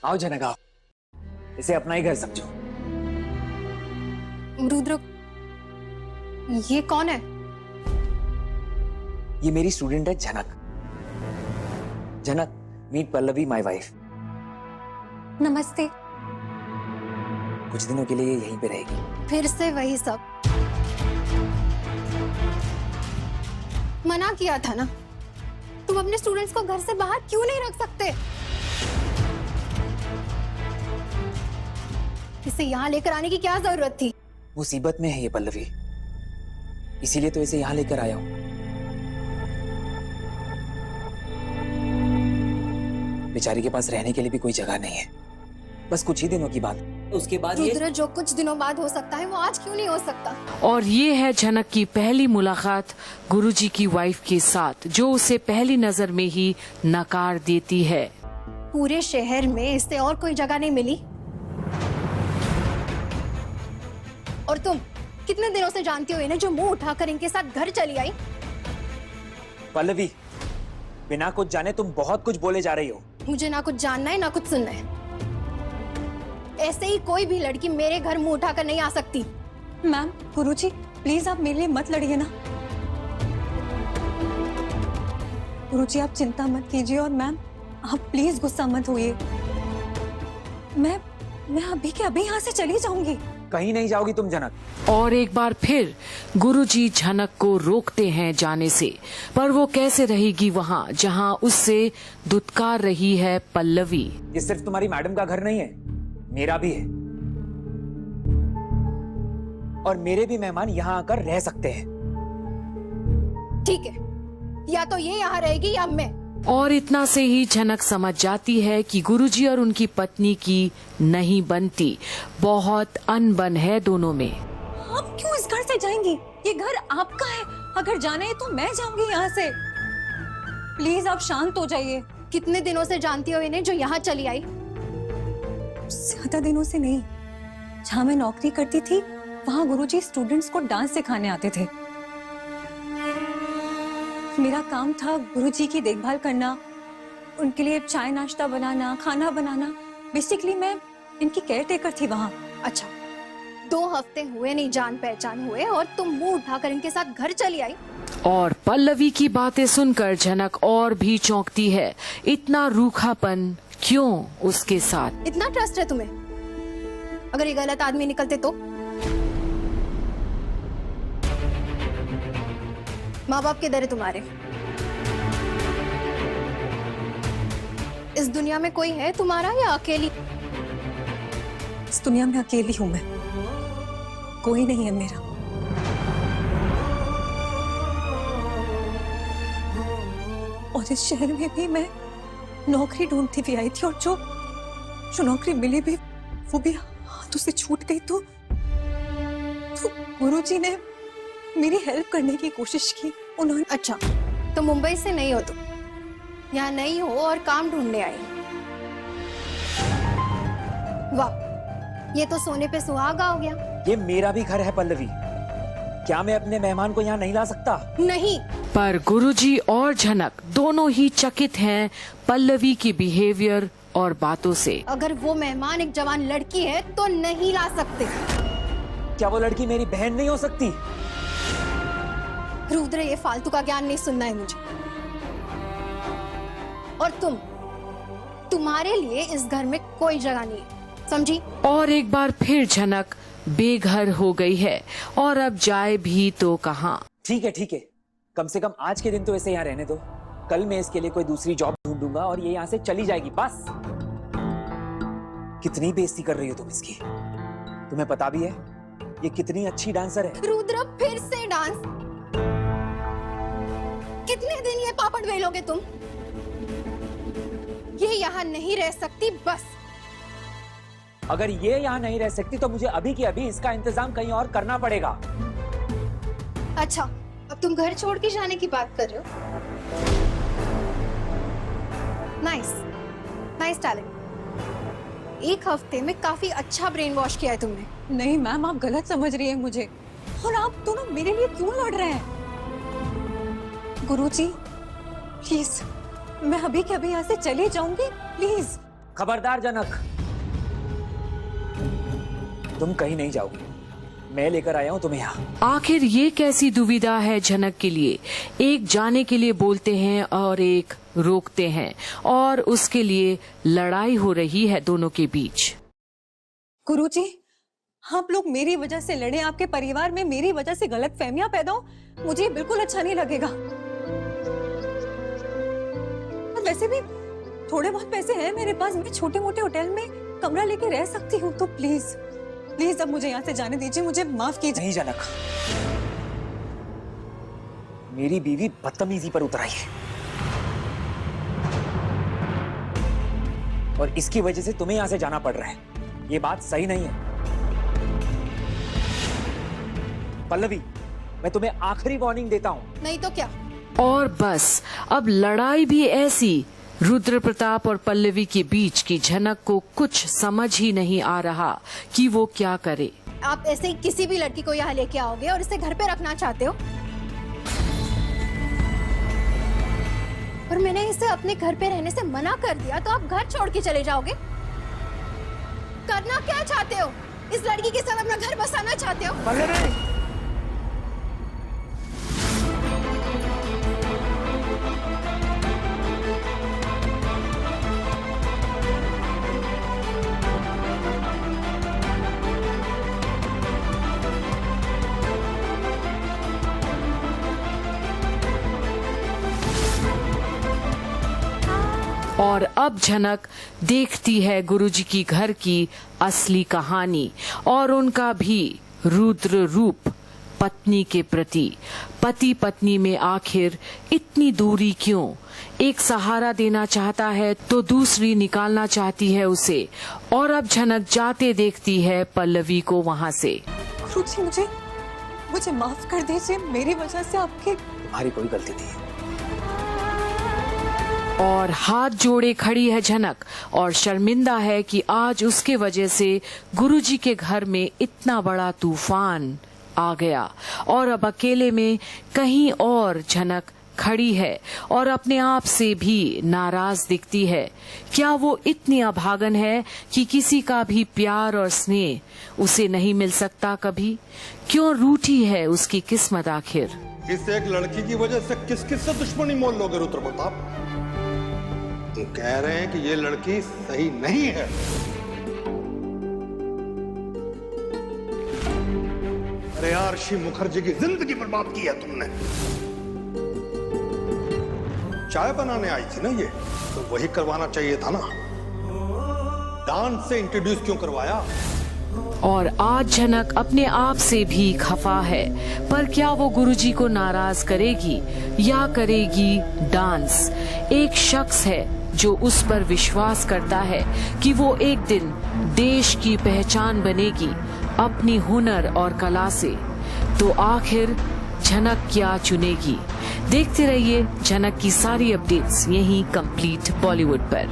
आओ जनक आओ, इसे अपना ही घर समझो। रुद्र, ये कौन है? ये मेरी स्टूडेंट है जनक। जनक, मीट पल्लवी, माय वाइफ। नमस्ते। कुछ दिनों के लिए यहीं पे रहेगी। फिर से वही सब। मना किया था ना, तुम अपने स्टूडेंट्स को घर से बाहर क्यों नहीं रख सकते? इसे यहाँ लेकर आने की क्या जरूरत थी? मुसीबत में है ये पल्लवी, इसीलिए तो इसे यहाँ लेकर आया हूँ। बेचारी के पास रहने के लिए भी कोई जगह नहीं है, बस कुछ ही दिनों की बात। उसके बाद रुद्र, जो कुछ दिनों बाद हो सकता है वो आज क्यों नहीं हो सकता? और ये है जनक की पहली मुलाकात गुरुजी की वाइफ के साथ, जो उसे पहली नजर में ही नकार देती है। पूरे शहर में इससे और कोई जगह नहीं मिली। और तुम कितने दिनों से जानती हो इन्हें, जो मुंह उठाकर इनके साथ घर चली आई? पल्लवी, बिना कुछ जाने तुम बहुत कुछ बोले जा रही हो। मुझे ना कुछ जानना है ना कुछ सुनना है। ऐसे ही कोई भी लड़की मेरे घर मुंह उठाकर नहीं आ सकती। मैम, गुरुजी प्लीज आप मेरे लिए मत लड़िए ना। गुरुजी आप चिंता मत कीजिए, और मैम आप प्लीज गुस्सा मत होइए। मैं अभी के अभी यहाँ से चली जाऊंगी। कहीं नहीं जाओगी तुम जनक। और एक बार फिर गुरुजी जनक को रोकते हैं जाने से, पर वो कैसे रहेगी वहाँ जहाँ उससे दुत्कार रही है पल्लवी। ये सिर्फ तुम्हारी मैडम का घर नहीं है, मेरा भी है। और मेरे भी मेहमान यहाँ आकर रह सकते हैं। ठीक है, या तो ये यहाँ रहेगी या मैं। और इतना से ही जनक समझ जाती है कि गुरुजी और उनकी पत्नी की नहीं बनती, बहुत अनबन है दोनों में। आप क्यों इस घर से जाएंगी? ये घर आपका है, अगर जाना है तो मैं जाऊंगी यहाँ से। प्लीज आप शांत हो जाइए। कितने दिनों से जानती हो इन्हें जो यहाँ चली आई? ज्यादा दिनों से नहीं। जहाँ मैं नौकरी करती थी वहाँ गुरुजी स्टूडेंट्स को डांस सिखाने आते थे। मेरा काम था गुरुजी की देखभाल करना, उनके लिए चाय नाश्ता बनाना, खाना बनाना। बेसिकली मैं इनकी केयर टेकर थी वहाँ। अच्छा, 2 हफ्ते हुए नहीं जान पहचान हुए और तुम मुंह उठाकर इनके साथ घर चली आई? और पल्लवी की बातें सुनकर जनक और भी चौंकती है। इतना रूखापन क्यों उसके साथ? इतना ट्रस्ट है तुम्हें? अगर ये गलत आदमी निकलते तो? माँ बाप किधर है तुम्हारे? इस दुनिया में कोई है तुम्हारा या अकेली? इस दुनिया में अकेली हूँ मैं, कोई नहीं है मेरा। और इस शहर में भी मैं नौकरी ढूंढती भी आई थी, और जो नौकरी मिली भी वो भी हाथों से छूट गई। तो गुरुजी ने मेरी हेल्प करने की कोशिश की। उन्होंने अच्छा, तो मुंबई से नहीं हो तुम, यहाँ नहीं हो और काम ढूंढने आई। वाह, ये तो सोने पे सुहागा हो गया। ये मेरा भी घर है पल्लवी, क्या मैं अपने मेहमान को यहाँ नहीं ला सकता? नहीं। पर गुरुजी और जनक दोनों ही चकित हैं पल्लवी की बिहेवियर और बातों से। अगर वो मेहमान एक जवान लड़की है तो नहीं ला सकते। क्या वो लड़की मेरी बहन नहीं हो सकती? रुद्र, ये फालतू का ज्ञान नहीं सुनना है मुझे। और तुम्हारे लिए इस घर में कोई जगह नहीं है, समझी? और एक बार फिर जनक बेघर हो गई है, और अब जाए भी तो कहाँ। ठीक है, कम से कम आज के दिन तो इसे यहाँ रहने दो। कल मैं इसके लिए कोई दूसरी जॉब ढूंढूंगा और ये यहाँ से चली जाएगी, बस। कितनी बेइज्जती कर रही हो तुम इसकी? तुम्हें पता भी है ये कितनी अच्छी डांसर है। रुद्र, फिर से डांस? कितने दिन ये पापड़ बेलोगे तुम? ये यहाँ नहीं रह सकती, बस। अगर ये यहाँ नहीं रह सकती तो मुझे अभी की अभी इसका इंतजाम कहीं और करना पड़ेगा। अच्छा, अब तुम घर छोड़ के जाने की बात कर रहे हो? Nice talent. 1 हफ्ते में काफी अच्छा ब्रेन वॉश किया है तुमने। नहीं मैम, आप गलत समझ रही है मुझे। और आप दोनों मेरे लिए क्यों लड़ रहे हैं? गुरुजी प्लीज, मैं अभी के अभी यहाँ से चली जाऊंगी, प्लीज। खबरदार जनक, तुम कहीं नहीं जाओगे, मैं लेकर आया हूं तुम्हें यहाँ। आखिर ये कैसी दुविधा है झनक के लिए। एक जाने के लिए बोलते हैं और एक रोकते हैं, और उसके लिए लड़ाई हो रही है दोनों के बीच। गुरुजी, आप लोग मेरी वजह से लड़े, आपके परिवार में मेरी वजह से गलत फहमियां पैदा हो, मुझे ये बिल्कुल अच्छा नहीं लगेगा। और वैसे भी थोड़े बहुत पैसे हैं मेरे पास, मैं छोटे मोटे होटल में कमरा लेके रह सकती हूँ, तो प्लीज प्लीज अब मुझे यहाँ से जाने दीजिए, मुझे माफ कीजिए। नहीं जनक, मेरी बीवी बदतमीजी पर उतर आई है और इसकी वजह से तुम्हें यहां से जाना पड़ रहा है। ये बात सही नहीं है। पल्लवी, मैं तुम्हें आखिरी वार्निंग देता हूं। नहीं तो क्या? और बस अब लड़ाई भी ऐसी रुद्र प्रताप और पल्लवी के बीच की झनक को कुछ समझ ही नहीं आ रहा कि वो क्या करे। आप ऐसे ही किसी भी लड़की को यहाँ लेके आओगे और इसे घर पे रखना चाहते हो, और मैंने इसे अपने घर पे रहने से मना कर दिया, तो आप घर छोड़ के चले जाओगे? करना क्या चाहते हो? इस लड़की के साथ अपना घर बसाना चाहते हो? पल्लवी, और अब झनक देखती है गुरुजी की घर की असली कहानी और उनका भी रुद्र रूप पत्नी के प्रति। पति पत्नी में आखिर इतनी दूरी क्यों? एक सहारा देना चाहता है तो दूसरी निकालना चाहती है उसे, और अब झनक जाते देखती है पल्लवी को वहाँ से। गुरुजी, मुझे माफ कर दीजिए, मेरी वजह से आपके। तुम्हारी कोई गलती नहीं है। और हाथ जोड़े खड़ी है झनक और शर्मिंदा है कि आज उसके वजह से गुरुजी के घर में इतना बड़ा तूफान आ गया, और अब अकेले में कहीं और झनक खड़ी है और अपने आप से भी नाराज दिखती है। क्या वो इतनी अभागन है कि किसी का भी प्यार और स्नेह उसे नहीं मिल सकता कभी? क्यों रूठी है उसकी किस्मत आखिर? इस एक लड़की की वजह से किस किस से दुश्मनी मोल लोगे रुद्र प्रताप? तुम कह रहे हैं कि ये लड़की सही नहीं है। अरे यार, ऋषि मुखर्जी की जिंदगी बर्बाद की है तुमने। चाय बनाने आई थी ना ये, तो वही करवाना चाहिए था ना। डांस से इंट्रोड्यूस क्यों करवाया? और आज झनक अपने आप से भी खफा है, पर क्या वो गुरुजी को नाराज करेगी या करेगी डांस? एक शख्स है जो उस पर विश्वास करता है कि वो एक दिन देश की पहचान बनेगी अपनी हुनर और कला से। तो आखिर झनक क्या चुनेगी? देखते रहिए झनक की सारी अपडेट्स यहीं कंप्लीट बॉलीवुड पर।